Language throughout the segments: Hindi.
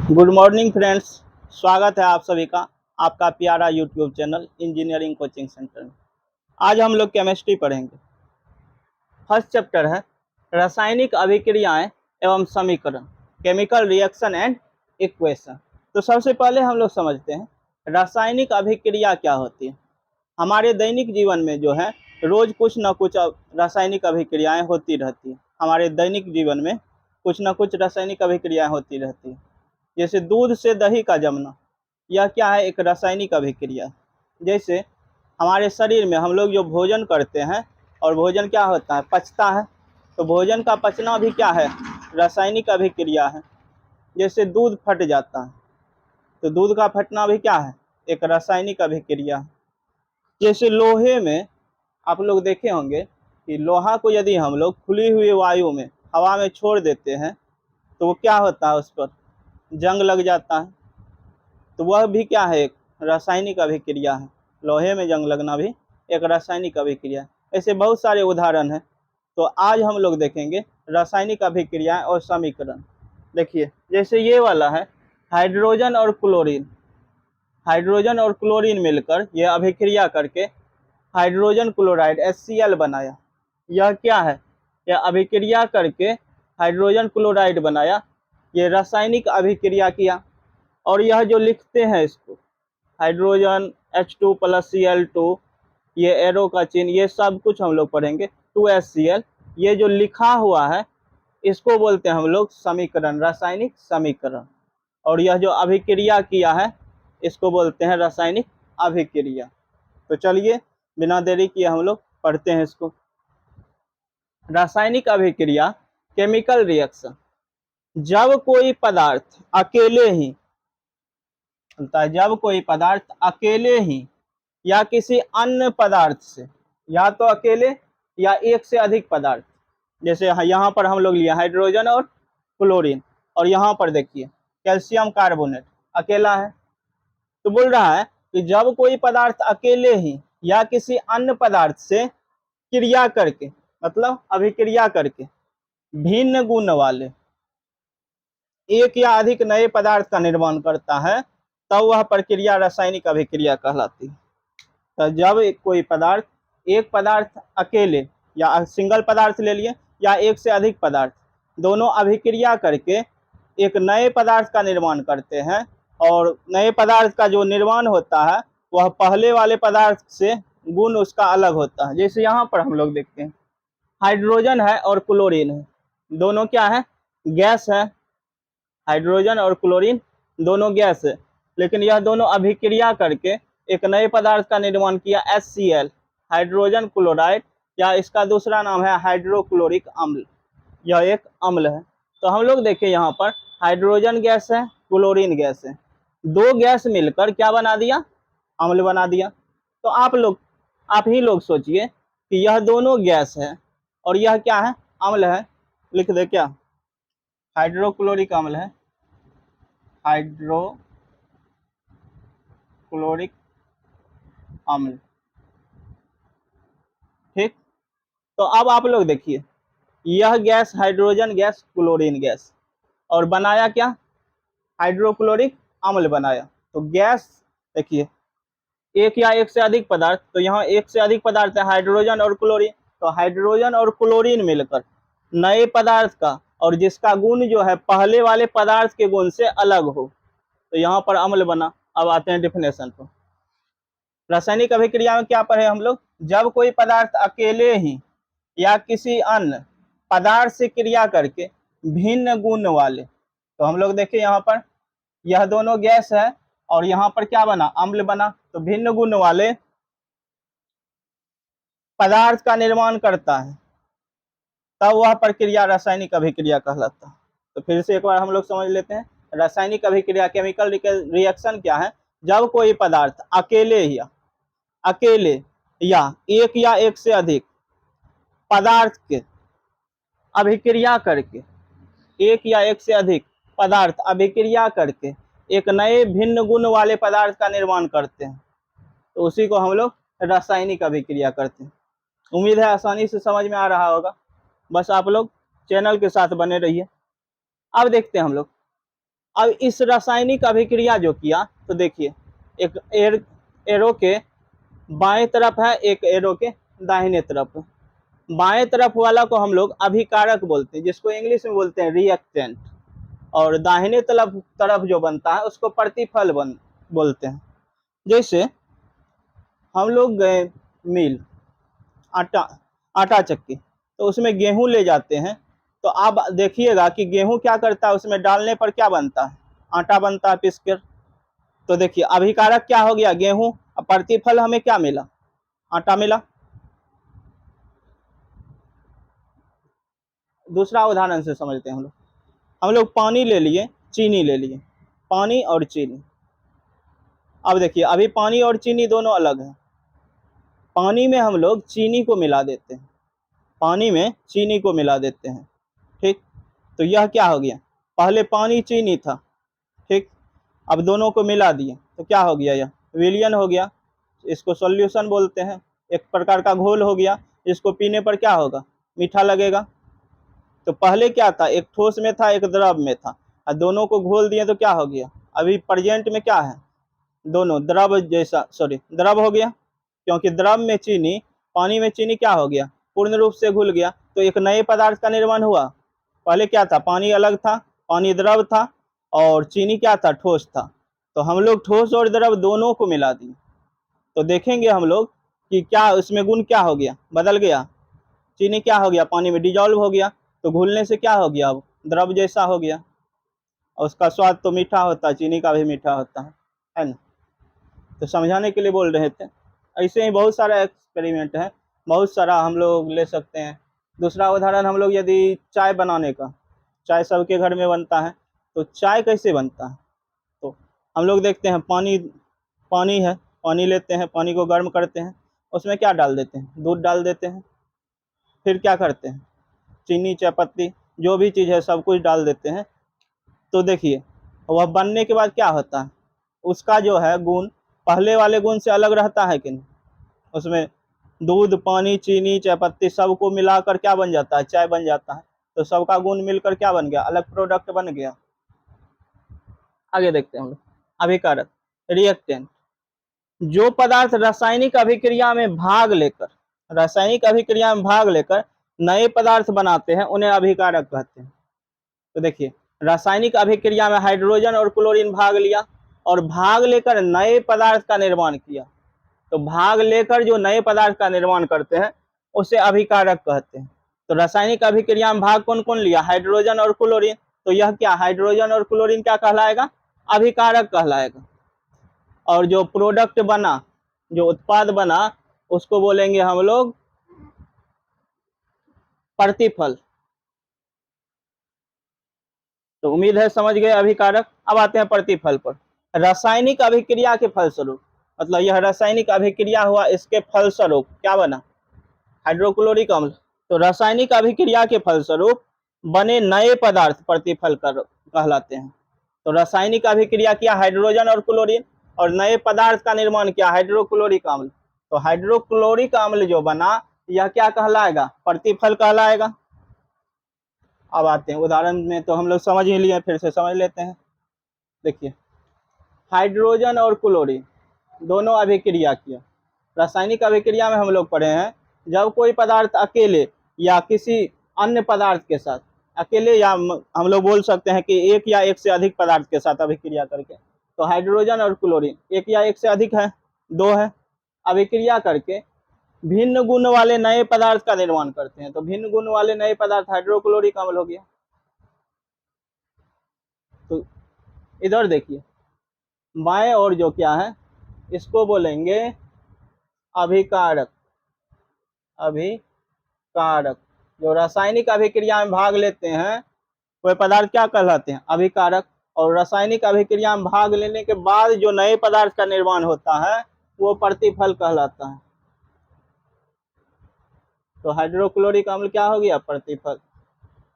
Good morning friends. स्वागत है आप सभी का आपका प्यारा YouTube channel engineering coaching centre में। आज हम लोग केमिस्ट्री पढ़ेंगे। फर्स्ट चैप्टर है रासायनिक अभिक्रियाएं एवं समीकरण, केमिकल रिएक्शन एंड इक्वेशन। तो सबसे पहले हम लोग समझते हैं रासायनिक अभिक्रिया क्या होती है। हमारे दैनिक जीवन में जो है रोज कुछ ना कुछ रासायनिक अभिक्रियाएं होती रहती है। हमारे दैनिक जीवन में कुछ ना कुछ रासायनिक अभिक्रियाएं होती रहती है। जैसे दूध से दही का जमना, यह क्या है, एक रासायनिक अभिक्रिया। जैसे हमारे शरीर में हम लोग जो भोजन करते हैं और भोजन क्या होता है, पचता है, तो भोजन का पचना भी क्या है, रासायनिक अभिक्रिया है। जैसे दूध फट जाता है तो दूध का फटना भी क्या है, एक रासायनिक अभिक्रिया है। जैसे लोहे में आप लोग देखे होंगे कि लोहा को यदि हम लोग खुली हुई वायु में हवा में छोड़ देते हैं तो वो क्या होता है, उस पर जंग लग जाता है। तो वह भी क्या है, एक रासायनिक अभिक्रिया है। लोहे में जंग लगना भी एक रासायनिक अभिक्रिया है। ऐसे बहुत सारे उदाहरण हैं। तो आज हम लोग देखेंगे रासायनिक अभिक्रियाएं और समीकरण। देखिए जैसे ये वाला है, हाइड्रोजन और क्लोरीन। हाइड्रोजन और क्लोरीन मिलकर यह अभिक्रिया करके हाइड्रोजन क्लोराइड HCl बनाया। यह क्या है, यह अभिक्रिया करके हाइड्रोजन क्लोराइड बनाया। ये रासायनिक अभिक्रिया किया। और यह जो लिखते हैं इसको हाइड्रोजन H2+Cl2, ये एरो का चिन्ह, ये सब कुछ हम लोग पढ़ेंगे। 2HCl, ये जो लिखा हुआ है इसको बोलते हैं हम लोग समीकरण, रासायनिक समीकरण। और यह जो अभिक्रिया किया है इसको बोलते हैं रासायनिक अभिक्रिया। तो चलिए बिना देरी किए हम लोग पढ़ते हैं इसको। रासायनिक अभिक्रिया, केमिकल रिएक्शन। जब कोई पदार्थ अकेले ही होता है, जब कोई पदार्थ अकेले ही या किसी अन्य पदार्थ से, या तो अकेले या एक से अधिक पदार्थ, जैसे यहाँ पर हम लोग लिए हाइड्रोजन और क्लोरीन, और यहाँ पर देखिए कैल्शियम कार्बोनेट अकेला है। तो बोल रहा है कि जब कोई पदार्थ अकेले ही या किसी अन्य पदार्थ से क्रिया करके, मतलब अभिक्रिया करके भिन्न गुण वाले एक या अधिक नए पदार्थ का निर्माण करता है, तब वह प्रक्रिया रासायनिक अभिक्रिया कहलाती है। तो जब कोई पदार्थ, एक पदार्थ अकेले या सिंगल पदार्थ ले लिए या एक से अधिक पदार्थ, दोनों अभिक्रिया करके एक नए पदार्थ का निर्माण करते हैं, और नए पदार्थ का जो निर्माण होता है वह पहले वाले पदार्थ से गुण उसका अलग होता है। जैसे यहाँ पर हम लोग देखते हैं हाइड्रोजन है और क्लोरीन है, दोनों क्या है, गैस है। हाइड्रोजन और क्लोरीन दोनों गैस है, लेकिन यह दोनों अभिक्रिया करके एक नए पदार्थ का निर्माण किया, HCl, हाइड्रोजन क्लोराइड, या इसका दूसरा नाम है हाइड्रोक्लोरिक अम्ल। यह एक अम्ल है। तो हम लोग देखें यहाँ पर हाइड्रोजन गैस है, क्लोरीन गैस है, दो गैस मिलकर क्या बना दिया, अम्ल बना दिया। तो आप ही लोग सोचिए कि यह दोनों गैस है और यह क्या है, अम्ल है। लिख दे क्या, हाइड्रोक्लोरिक अम्ल है, हाइड्रोक्लोरिक अम्ल। ठीक। तो अब आप लोग देखिए यह gas hydrogen gas, chlorine gas, और बनाया क्या, हाइड्रोक्लोरिक अम्ल बनाया। तो गैस देखिए एक या एक से अधिक पदार्थ, तो यहाँ एक से अधिक पदार्थ है हाइड्रोजन और क्लोरीन, तो हाइड्रोजन और क्लोरीन मिलकर नए पदार्थ का, और जिसका गुण जो है पहले वाले पदार्थ के गुण से अलग हो, तो यहाँ पर अम्ल बना। अब आते हैं डिफिनेशन पर। रासायनिक अभिक्रिया में क्या पढ़े हम लोग, जब कोई पदार्थ अकेले ही या किसी अन्य पदार्थ से क्रिया करके भिन्न गुण वाले, तो हम लोग देखें यहाँ पर यह दोनों गैस है और यहाँ पर क्या बना, अम्ल बना। तो भिन्न गुण वाले पदार्थ का निर्माण करता है, तब वह प्रक्रिया रासायनिक अभिक्रिया कहलाता है। तो फिर से एक बार हम लोग समझ लेते हैं रासायनिक अभिक्रिया, केमिकल रिएक्शन क्या है, जब कोई पदार्थ अकेले या एक से अधिक पदार्थ के अभिक्रिया करके, एक या एक से अधिक पदार्थ अभिक्रिया करके एक नए भिन्न गुण वाले पदार्थ का निर्माण करते हैं, तो उसी को हम लोग रासायनिक अभिक्रिया करते हैं। उम्मीद है आसानी से समझ में आ रहा होगा। बस आप लोग चैनल के साथ बने रहिए। अब देखते हैं हम लोग अब इस रासायनिक अभिक्रिया जो किया, तो देखिए एक एरो के बाएं तरफ है, एक एरो के दाहिने तरफ है। बाएं तरफ वाला को हम लोग अभिकारक बोलते हैं, जिसको इंग्लिश में बोलते हैं रिएक्टेंट, और दाहिने तरफ जो बनता है उसको प्रतिफल बोलते हैं। जैसे हम लोग गए मिल, आटा चक्की, तो उसमें गेहूं ले जाते हैं, तो आप देखिएगा कि गेहूं क्या करता है, उसमें डालने पर क्या बनता है, आटा बनता है पीसकर। तो देखिए अभिकारक क्या हो गया, गेहूं, और प्रतिफल हमें क्या मिला, आटा मिला। दूसरा उदाहरण से समझते हैं हम लोग पानी ले लिए, चीनी ले लिए, पानी और चीनी। अब देखिए अभी पानी और चीनी दोनों अलग है। पानी में हम लोग चीनी को मिला देते हैं, पानी में चीनी को मिला देते हैं, ठीक। तो यह क्या हो गया, पहले पानी चीनी था, ठीक, अब दोनों को मिला दिए तो क्या हो गया, यह विलयन हो गया। इसको सॉल्यूशन बोलते हैं, एक प्रकार का घोल हो गया। इसको पीने पर क्या होगा, मीठा लगेगा। तो पहले क्या था, एक ठोस में था, एक द्रव में था, और दोनों को घोल दिए तो क्या हो गया, अभी प्रेजेंट में क्या है, दोनों द्रव जैसा, द्रव हो गया, क्योंकि द्रव में चीनी, पानी में चीनी क्या हो गया, पूर्ण रूप से घुल गया, तो एक नए पदार्थ का निर्माण हुआ। पहले क्या था, पानी अलग था, पानी द्रव था, और चीनी क्या था, ठोस था। तो हम लोग ठोस और द्रव दोनों को मिला दिए, तो देखेंगे हम लोग कि क्या उसमें गुण क्या हो गया, बदल गया। चीनी क्या हो गया, पानी में डिजॉल्व हो गया, तो घुलने से क्या हो गया, अब द्रव जैसा हो गया, और उसका स्वाद तो मीठा होता है, चीनी का भी मीठा होता है ना। तो समझाने के लिए बोल रहे थे। ऐसे ही बहुत सारा एक्सपेरिमेंट है, बहुत सारा हम लोग ले सकते हैं। दूसरा उदाहरण हम लोग यदि चाय बनाने का, चाय सबके घर में बनता है, तो चाय कैसे बनता है, तो हम लोग देखते हैं पानी है, पानी लेते हैं, पानी को गर्म करते हैं, उसमें क्या डाल देते हैं, दूध डाल देते हैं, फिर क्या करते हैं, चीनी, चायपत्ती, जो भी चीज़ है सब कुछ डाल देते हैं। तो देखिए वह बनने के बाद क्या होता है, उसका जो है गुण पहले वाले गुण से अलग रहता है कि नहीं। उसमें दूध, पानी, चीनी, चायपत्ती सबको मिलाकर क्या बन जाता है, चाय बन जाता है। तो सबका गुण मिलकर क्या बन गया, अलग प्रोडक्ट बन गया। आगे देखते हैं हम लोग, अभिकारक, रिएक्टेंट, जो पदार्थ रासायनिक अभिक्रिया में भाग लेकर नए पदार्थ बनाते हैं उन्हें अभिकारक कहते हैं। तो देखिए रासायनिक अभिक्रिया में हाइड्रोजन और क्लोरीन भाग लिया, और भाग लेकर नए पदार्थ का निर्माण किया। तो भाग लेकर जो नए पदार्थ का निर्माण करते हैं उसे अभिकारक कहते हैं। तो रासायनिक अभिक्रिया में भाग कौन कौन लिया, हाइड्रोजन और क्लोरीन, तो यह क्या, हाइड्रोजन और क्लोरीन क्या कहलाएगा, अभिकारक कहलाएगा। और जो प्रोडक्ट बना, जो उत्पाद बना, उसको बोलेंगे हम लोग प्रतिफल। तो उम्मीद है समझ गए अभिकारक। अब आते हैं प्रतिफल पर। रासायनिक अभिक्रिया के फलस्वरूप, मतलब यह रासायनिक अभिक्रिया हुआ, इसके फलस्वरूप क्या बना, हाइड्रोक्लोरिक अम्ल। तो रासायनिक अभिक्रिया के फलस्वरूप बने नए पदार्थ प्रतिफल कहलाते हैं। तो रासायनिक अभिक्रिया किया हाइड्रोजन और क्लोरीन, और नए पदार्थ का निर्माण किया हाइड्रोक्लोरिक अम्ल। तो हाइड्रोक्लोरिक अम्ल जो बना यह क्या कहलाएगा, प्रतिफल कहलाएगा। अब आते हैं उदाहरण में, तो हम लोग समझ ही लिए, फिर से समझ लेते हैं। देखिए हाइड्रोजन और क्लोरीन दोनों अभिक्रिया किया। रासायनिक अभिक्रिया में हम लोग पढ़े हैं, जब कोई पदार्थ अकेले या किसी अन्य पदार्थ के साथ, अकेले या हम लोग बोल सकते हैं कि एक या एक से अधिक पदार्थ के साथ अभिक्रिया करके, तो हाइड्रोजन और क्लोरीन एक या एक से अधिक है, दो है, अभिक्रिया करके भिन्न गुण वाले नए पदार्थ का निर्माण करते हैं। तो भिन्न गुण वाले नए पदार्थ हाइड्रोक्लोरिक अम्ल हो गया। तो इधर देखिए बाएं और जो क्या है, इसको बोलेंगे अभिकारक। अभिकारक जो रासायनिक अभिक्रिया में भाग लेते हैं वे पदार्थ क्या कहलाते हैं, अभिकारक। और रासायनिक अभिक्रिया में भाग लेने के बाद जो नए पदार्थ का निर्माण होता है वो प्रतिफल कहलाता है। तो हाइड्रोक्लोरिक अम्ल क्या हो गया, प्रतिफल,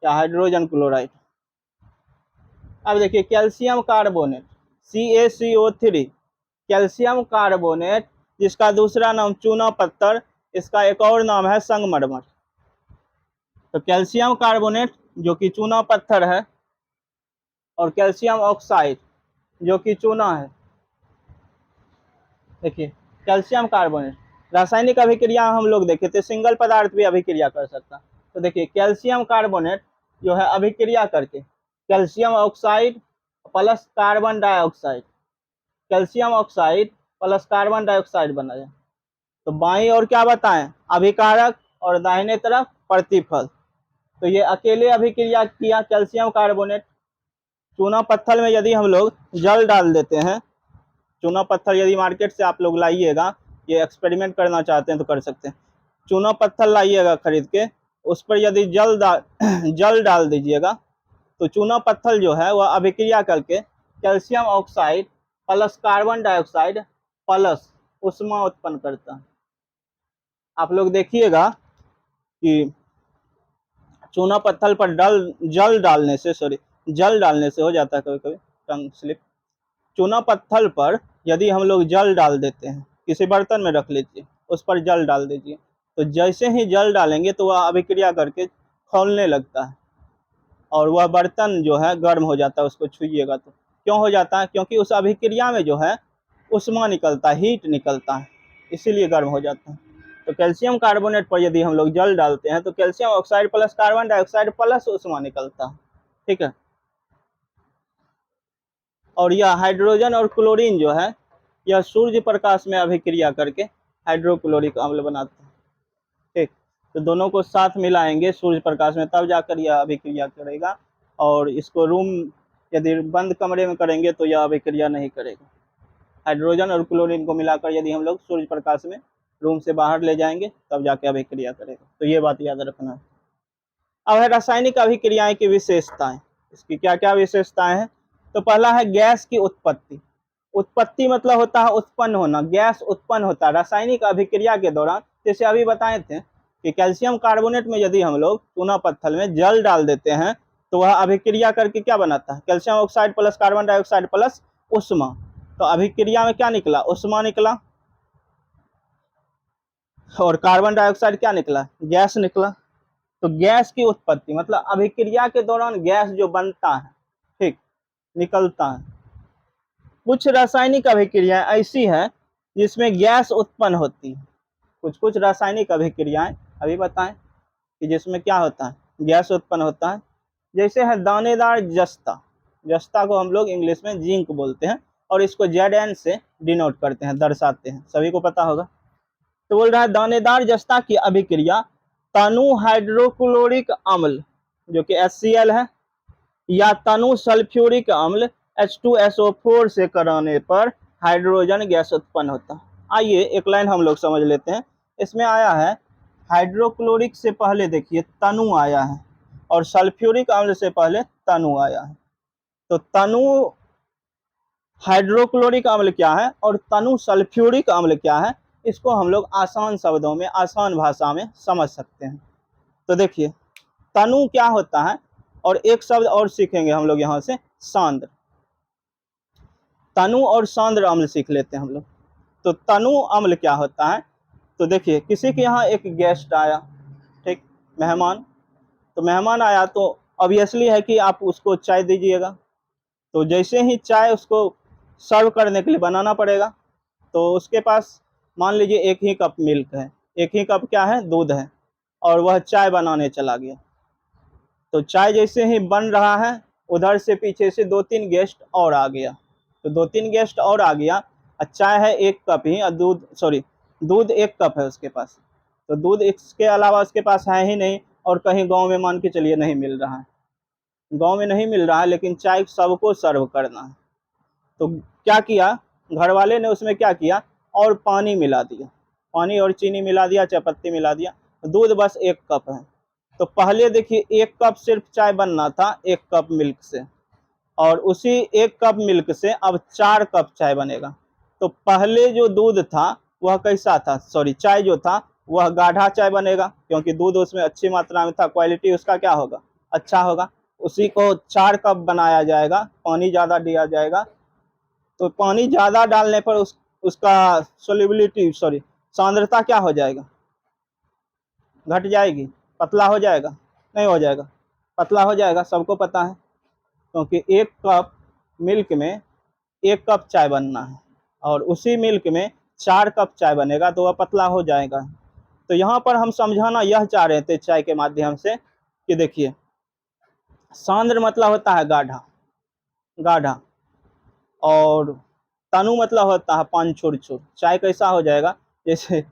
या हाइड्रोजन क्लोराइड। अब देखिए calcium carbonate, CaCO3, calcium carbonate, जिसका दूसरा नाम चूना पत्थर, इसका एक और नाम है संगमरमर। तो कैल्शियम कार्बोनेट जो कि चूना पत्थर है, और कैल्शियम ऑक्साइड जो कि चूना है। देखिए कैल्शियम कार्बोनेट, रासायनिक अभिक्रिया हम लोग देखे थे, सिंगल पदार्थ भी अभिक्रिया कर सकता। तो देखिए कैल्शियम कार्बोनेट जो है अभिक्रिया करके calcium oxide plus carbon dioxide, calcium oxide plus carbon dioxide बना जाए। तो बाईं ओर क्या बताएं, अभिकारक और दाहिने तरफ प्रतिफल। तो ये अकेले अभिक्रिया किया कैल्शियम कार्बोनेट। चूना पत्थर में यदि हम लोग जल डाल देते हैं, चूना पत्थर यदि मार्केट से आप लोग लाइएगा, ये एक्सपेरिमेंट करना चाहते हैं तो कर सकते हैं। चूना पत्थर लाइएगा खरीद के, उस पर यदि जल डाल दीजिएगा तो चूना पत्थर जो है वह अभिक्रिया करके calcium oxide plus carbon dioxide plus उष्मा उत्पन्न करता है। आप लोग देखिएगा कि चूना पत्थर पर जल डालने से हो जाता है कभी कभी टंग स्लिप। चूना पत्थर पर यदि हम लोग जल डाल देते हैं, किसी बर्तन में रख लीजिए, उस पर जल डाल दीजिए, तो जैसे ही जल डालेंगे तो वह अभिक्रिया करके खौलने लगता है और वह बर्तन जो है गर्म हो जाता है, उसको छुइएगा तो। क्यों हो जाता है? क्योंकि उस अभिक्रिया में जो है उष्मा निकलता है, हीट निकलता है, इसीलिए गर्म हो जाता है। तो कैल्शियम कार्बोनेट पर यदि हम लोग जल डालते हैं तो calcium oxide plus carbon dioxide plus उष्मा निकलता है, ठीक है। और यह हाइड्रोजन और क्लोरीन जो है यह सूर्य प्रकाश में अभिक्रिया करके हाइड्रोक्लोरिक अम्ल बनाते हैं, ठीक। तो दोनों को साथ मिलाएंगे सूर्य प्रकाश में, तब जाकर यह अभिक्रिया करेगा। और इसको रूम यदि बंद कमरे में करेंगे तो यह अभिक्रिया नहीं करेगा। हाइड्रोजन और क्लोरीन को मिलाकर यदि हम लोग सूर्य प्रकाश में रूम से बाहर ले जाएंगे तब जाके अभिक्रिया करेगा। तो ये बात याद रखना है। अब है रासायनिक अभिक्रियाएं की विशेषताएं। इसकी क्या क्या विशेषताएं हैं? तो पहला है गैस की उत्पत्ति। उत्पत्ति मतलब होता है उत्पन्न होना, गैस उत्पन्न होता है रासायनिक अभिक्रिया के दौरान। जैसे अभी बताए थे कि कैल्शियम कार्बोनेट में यदि हम लोग चूना पत्थर में जल डाल देते हैं तो वह अभिक्रिया करके क्या बनाता है, calcium oxide plus carbon dioxide plus उष्मा। तो अभिक्रिया में क्या निकला, उष्मा निकला, और कार्बन डाइऑक्साइड क्या निकला, गैस निकला। तो गैस की उत्पत्ति मतलब अभिक्रिया के दौरान गैस जो बनता है, ठीक, निकलता है। कुछ रासायनिक अभिक्रियाएं ऐसी हैं जिसमें गैस उत्पन्न होती है। कुछ कुछ रासायनिक अभिक्रियाएं अभी बताएं कि जिसमें क्या होता है, गैस उत्पन्न होता है। जैसे है दानेदार जस्ता, जस्ता को हम लोग इंग्लिश में जिंक बोलते हैं और इसको Zn से डिनोट करते हैं, दर्शाते हैं, सभी को पता होगा। तो बोल रहा है दानेदार जस्ता की अभिक्रिया तनु हाइड्रोक्लोरिक अम्ल जो कि HCl है या तनु सल्फ्यूरिक अम्ल H2SO4 से कराने पर हाइड्रोजन गैस उत्पन्न होता है। आइए एक लाइन हम लोग समझ लेते हैं। इसमें आया है हाइड्रोक्लोरिक से पहले देखिए तनु आया है और सल्फ्यूरिक अम्ल से पहले तनु आया है। तो तनु हाइड्रोक्लोरिक अम्ल क्या है और तनु सल्फ्यूरिक अम्ल क्या है, इसको हम लोग आसान शब्दों में, आसान भाषा में समझ सकते हैं। तो देखिए तनु क्या होता है, और एक शब्द और सीखेंगे हम लोग यहाँ से, सांद्र। तनु और सांद्र अम्ल सीख लेते हैं हम लोग। तो तनु अम्ल क्या होता है, तो देखिए किसी के यहाँ एक गेस्ट आया, ठीक, मेहमान। तो मेहमान आया तो ऑब्वियसली है कि आप उसको चाय दीजिएगा। तो जैसे ही चाय उसको सर्व करने के लिए बनाना पड़ेगा, तो उसके पास मान लीजिए एक ही कप मिल्क है, एक ही कप क्या है, दूध है, और वह चाय बनाने चला गया। तो चाय जैसे ही बन रहा है उधर से पीछे से 2-3 गेस्ट और आ गया। तो 2-3 गेस्ट और आ गया, चाय है 1 कप ही, और दूध 1 कप है उसके पास। तो दूध इसके अलावा उसके पास है ही नहीं, और कहीं गांव में मान के चलिए नहीं मिल रहा है, गांव में नहीं मिल रहा है, लेकिन चाय सबको सर्व करना है। तो क्या किया घर वाले ने, उसमें क्या किया, और पानी मिला दिया, पानी और चीनी मिला दिया, चाय पत्ती मिला दिया, दूध बस 1 कप है। तो पहले देखिए 1 कप सिर्फ चाय बनना था 1 कप मिल्क से, और उसी 1 कप मिल्क से अब 4 कप चाय बनेगा। तो पहले जो दूध था वह कैसा था, चाय जो था वह गाढ़ा चाय बनेगा, क्योंकि दूध उसमें अच्छी मात्रा में था, क्वालिटी उसका क्या होगा, अच्छा होगा। उसी को 4 कप बनाया जाएगा, पानी ज़्यादा दिया जाएगा। तो पानी ज़्यादा डालने पर उसका सोल्युबिलिटी सांद्रता क्या हो जाएगा, घट जाएगी, पतला हो जाएगा, नहीं हो जाएगा, पतला हो जाएगा, सबको पता है। क्योंकि 1 कप मिल्क में 1 कप चाय बनना है और उसी मिल्क में 4 कप चाय बनेगा तो वह पतला हो जाएगा। तो यहाँ पर हम समझाना यह चाह रहे थे चाय के माध्यम से कि देखिए, सांद्र मतलब होता है गाढ़ा, गाढ़ा, और तनु मतलब होता है पान छुर छुर। चाय कैसा हो जाएगा, जैसे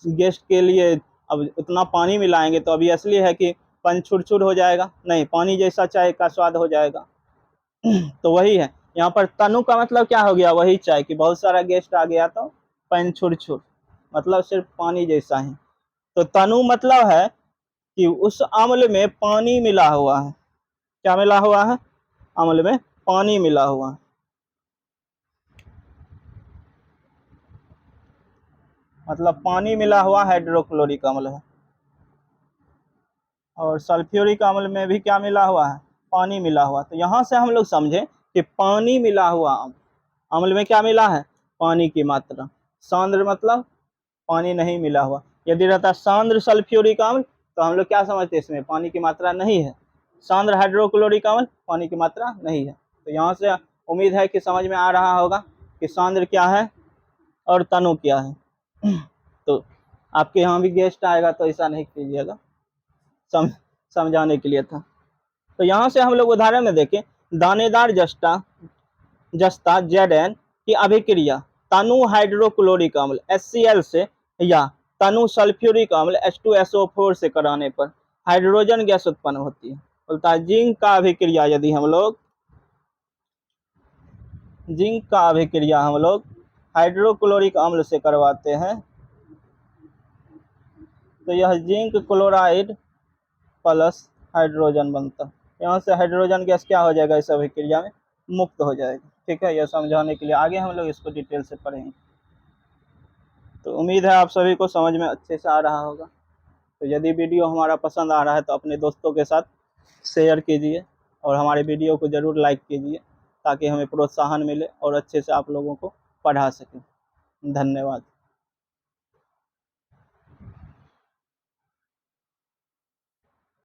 गेस्ट के लिए अब उतना पानी मिलाएंगे तो अभी असली है कि पान छुर छुर हो जाएगा, नहीं, पानी जैसा चाय का स्वाद हो जाएगा। तो वही है यहाँ पर तनु का मतलब क्या हो गया, वही चाय कि बहुत सारा गेस्ट आ गया तो पान छुर छुर, मतलब सिर्फ पानी जैसा ही। तो तनु मतलब है कि उस अम्ल में पानी मिला हुआ है। क्या मिला हुआ है, अम्ल में पानी मिला हुआ है। मतलब पानी मिला हुआ हाइड्रोक्लोरिक अम्ल है। और सल्फ्यूरिक अम्ल में भी क्या मिला हुआ है, पानी मिला हुआ। तो यहाँ से हम लोग समझे कि पानी मिला हुआ अम्ल में क्या मिला है, पानी की मात्रा। सांद्र मतलब पानी नहीं मिला हुआ। यदि रहता सांद्र सल्फ्यूरिक अम्ल तो हम लोग क्या समझते हैं, इसमें पानी की मात्रा नहीं है। सांद्र हाइड्रोक्लोरिक अम्ल, पानी की मात्रा नहीं है। तो यहाँ से उम्मीद है कि समझ में आ रहा होगा कि सांद्र क्या है और तनु क्या है। तो आपके यहाँ भी गेस्ट आएगा तो ऐसा नहीं कीजिएगा, समझाने के लिए था। तो यहाँ से हम लोग उदाहरण में देखें, दानेदार जस्ता Zn की अभिक्रिया तनु हाइड्रोक्लोरिक अम्ल HCl से या तनु सल्फ्यूरिक अम्ल H2SO4 से कराने पर हाइड्रोजन गैस उत्पन्न होती है। बोलता है जिंक का अभिक्रिया, यदि हम लोग जिंक का अभिक्रिया हम लोग हाइड्रोक्लोरिक अम्ल से करवाते हैं तो यह जिंक क्लोराइड प्लस हाइड्रोजन बनता है। यहाँ से हाइड्रोजन गैस क्या हो जाएगा, इस अभिक्रिया में मुक्त हो जाएगा। ठीक है, यह समझाने के लिए आगे हम लोग इसको डिटेल से पढ़ेंगे। तो उम्मीद है आप सभी को समझ में अच्छे से आ रहा होगा। तो यदि वीडियो हमारा पसंद आ रहा है तो अपने दोस्तों के साथ शेयर कीजिए और हमारे वीडियो को ज़रूर लाइक कीजिए ताकि हमें प्रोत्साहन मिले और अच्छे से आप लोगों को पढ़ा सकें। धन्यवाद।